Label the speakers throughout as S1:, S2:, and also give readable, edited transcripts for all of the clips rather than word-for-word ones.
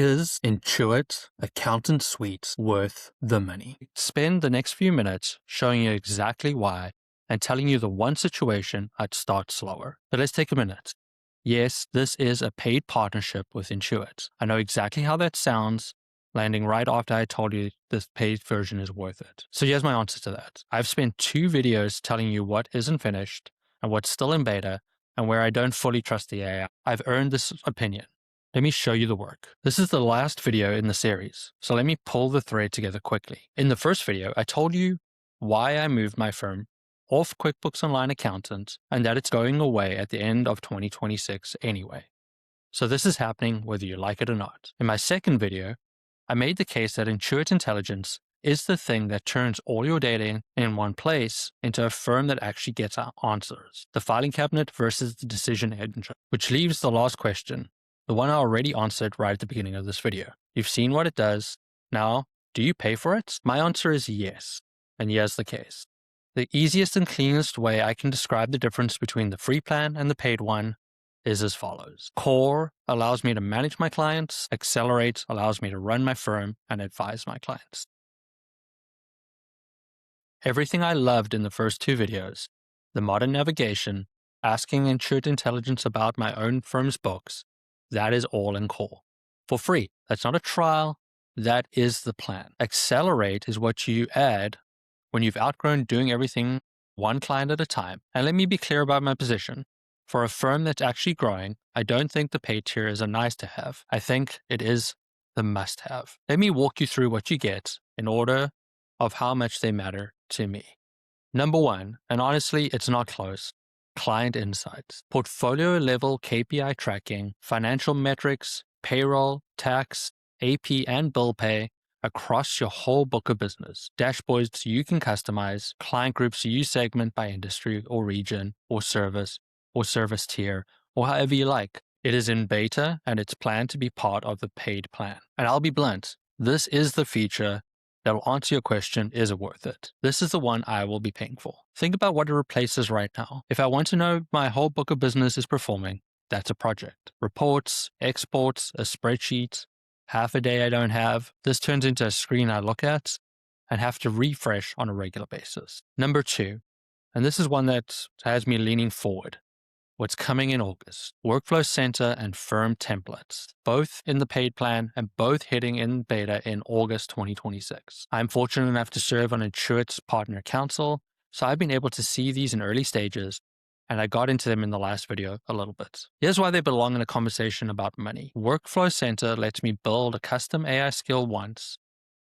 S1: Is Intuit Accountant Suite worth the money? Spend the next few minutes showing you exactly why and telling you the one situation I'd start slower. But let's take a minute. Yes, this is a paid partnership with Intuit. I know exactly how that sounds, landing right after I told you this paid version is worth it. So here's my answer to that. I've spent 2 videos telling you what isn't finished and what's still in beta and where I don't fully trust the AI. I've earned this opinion. Let me show you the work. This is the last video in the series, so let me pull the thread together quickly. In the first video, I told you why I moved my firm off QuickBooks Online Accountant and that it's going away at the end of 2026 anyway. So this is happening whether you like it or not. In my second video, I made the case that Intuit Intelligence is the thing that turns all your data in one place into a firm that actually gets answers. The filing cabinet versus the decision engine, which leaves the last question, the one I already answered right at the beginning of this video. You've seen what it does. Now, do you pay for it? My answer is yes, and here's the case. The easiest and cleanest way I can describe the difference between the free plan and the paid one is as follows. Core allows me to manage my clients. Accelerate allows me to run my firm and advise my clients. Everything I loved in the first 2 videos, the modern navigation, asking Intuit Intelligence about my own firm's books, that is all in Core. For free. That's not a trial. That is the plan. Accelerate is what you add when you've outgrown doing everything one client at a time. And let me be clear about my position. For a firm that's actually growing, I don't think the paid tier is a nice to have. I think it is the must have. Let me walk you through what you get in order of how much they matter to me. Number 1, and honestly, it's not close. Client insights, portfolio level KPI tracking, financial metrics, payroll, tax, AP and bill pay across your whole book of business. Dashboards you can customize, client groups you segment by industry or region or service tier or however you like. It is in beta and it's planned to be part of the paid plan. And I'll be blunt, this is the feature that will answer your question, is it worth it? This is the one I will be paying for. Think about what it replaces right now. If I want to know my whole book of business is performing, that's a project. Reports, exports, a spreadsheet, half a day I don't have. This turns into a screen I look at and have to refresh on a regular basis. Number 2, and this is one that has me leaning forward. What's coming in August? Workflow Center and Firm Templates, both in the paid plan and both hitting in beta in August 2026. I'm fortunate enough to serve on Intuit's partner council, so I've been able to see these in early stages, and I got into them in the last video a little bit. Here's why they belong in a conversation about money. Workflow Center lets me build a custom AI skill once,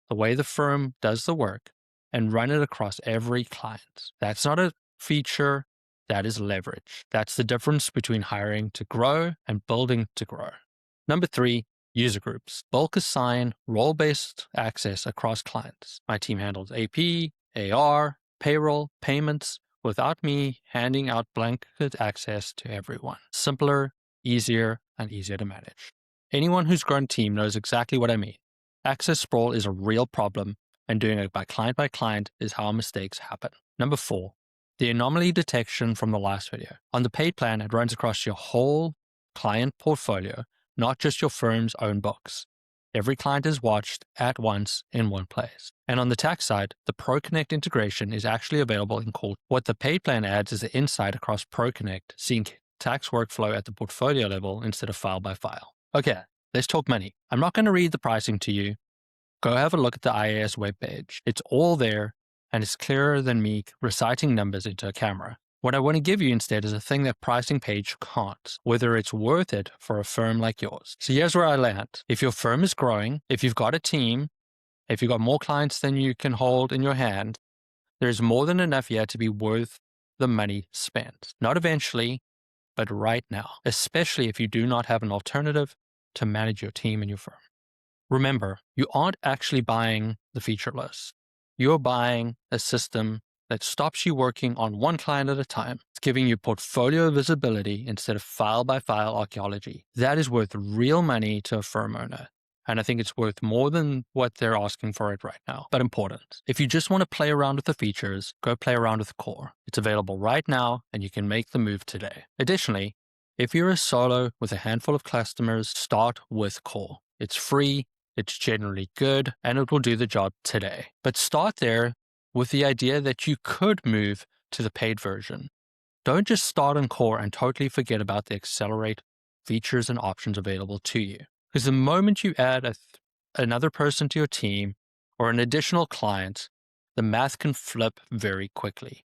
S1: the way the firm does the work, and run it across every client. That's not a feature. That is leverage. That's the difference between hiring to grow and building to grow. Number 3, user groups. Bulk assign role-based access across clients. My team handles AP, AR, payroll, payments, without me handing out blanket access to everyone. Simpler, easier, and easier to manage. Anyone who's grown a team knows exactly what I mean. Access sprawl is a real problem, and doing it by client is how mistakes happen. Number 4, the anomaly detection from the last video. On the paid plan, it runs across your whole client portfolio, not just your firm's own books. Every client is watched at once in one place. And on the tax side, the ProConnect integration is actually available in Core. What the paid plan adds is the insight across ProConnect, seeing tax workflow at the portfolio level instead of file by file. Okay, let's talk money. I'm not going to read the pricing to you. Go have a look at the IAS webpage. It's all there, and it's clearer than me reciting numbers into a camera. What I want to give you instead is a thing that pricing page can't, whether it's worth it for a firm like yours. So here's where I land. If your firm is growing, if you've got a team, if you've got more clients than you can hold in your hand, there's more than enough here to be worth the money spent. Not eventually, but right now, especially if you do not have an alternative to manage your team and your firm. Remember, you aren't actually buying the feature list. You're buying a system that stops you working on one client at a time. It's giving you portfolio visibility instead of file-by-file archaeology. That is worth real money to a firm owner. And I think it's worth more than what they're asking for it right now, but important. If you just want to play around with the features, go play around with Core. It's available right now, and you can make the move today. Additionally, if you're a solo with a handful of customers, start with Core. It's free, it's generally good, and it will do the job today. But start there with the idea that you could move to the paid version. Don't just start on core and totally forget about the accelerate features and options available to you. Because the moment you add another person to your team or an additional client, the math can flip very quickly.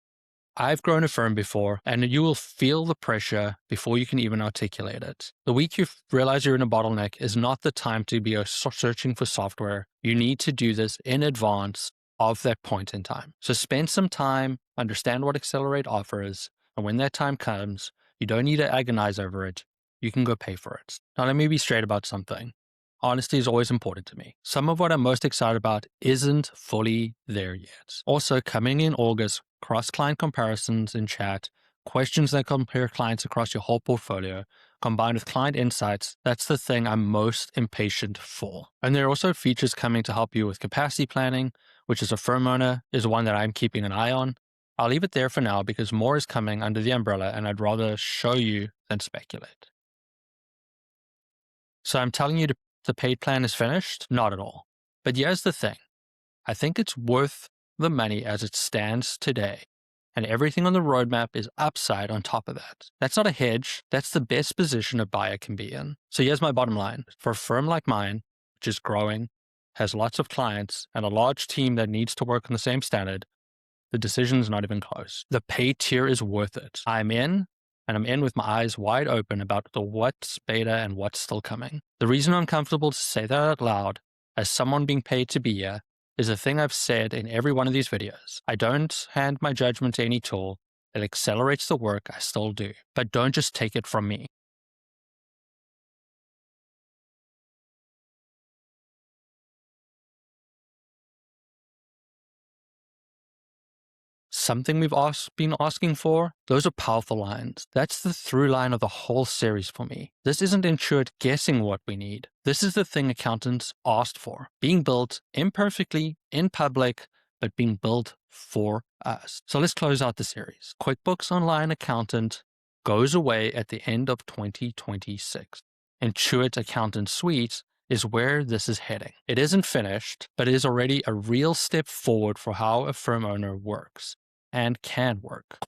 S1: I've grown a firm before, and you will feel the pressure before you can even articulate it. The week you realize you're in a bottleneck is not the time to be searching for software. You need to do this in advance of that point in time. So spend some time, understand what Accelerate offers, and when that time comes, you don't need to agonize over it. You can go pay for it. Now, let me be straight about something. Honesty is always important to me. Some of what I'm most excited about isn't fully there yet. Also, coming in August, cross-client comparisons in chat, questions that compare clients across your whole portfolio, combined with client insights, that's the thing I'm most impatient for. And there are also features coming to help you with capacity planning, which as a firm owner is one that I'm keeping an eye on. I'll leave it there for now because more is coming under the umbrella and I'd rather show you than speculate. So I'm telling you the paid plan is finished? Not at all. But here's the thing. I think it's worth the money as it stands today. And everything on the roadmap is upside on top of that. That's not a hedge. That's the best position a buyer can be in. So here's my bottom line. For a firm like mine, which is growing, has lots of clients, and a large team that needs to work on the same standard, the decision's not even close. The paid tier is worth it. I'm in, and I'm in with my eyes wide open about the what's beta and what's still coming. The reason I'm comfortable to say that out loud, as someone being paid to be here, is a thing I've said in every one of these videos. I don't hand my judgment to any tool. It accelerates the work, I still do. But don't just take it from me. Something we've been asking for, those are powerful lines. That's the through line of the whole series for me. This isn't Intuit guessing what we need. This is the thing accountants asked for, being built imperfectly in public, but being built for us. So let's close out the series. QuickBooks Online Accountant goes away at the end of 2026. Intuit Accountant Suite is where this is heading. It isn't finished, but it is already a real step forward for how a firm owner works and can work.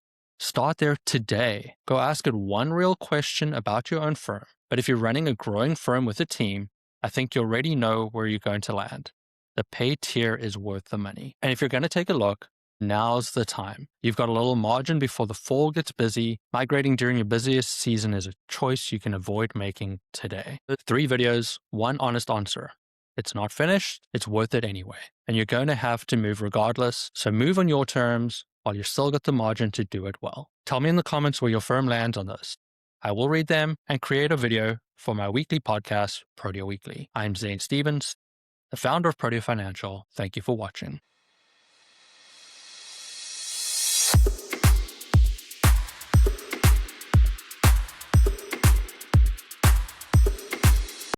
S1: Start there today. Go ask it one real question about your own firm. But if you're running a growing firm with a team, I think you already know where you're going to land. The paid tier is worth the money. And if you're going to take a look, now's the time. You've got a little margin before the fall gets busy. Migrating during your busiest season is a choice you can avoid making today. 3 videos, 1 honest answer. It's not finished, it's worth it anyway. And you're going to have to move regardless. So move on your terms while you've still got the margin to do it well. Tell me in the comments where your firm lands on this. I will read them and create a video for my weekly podcast, Protea Weekly. I'm Zane Stevens, the founder of Protea Financial. Thank you for watching.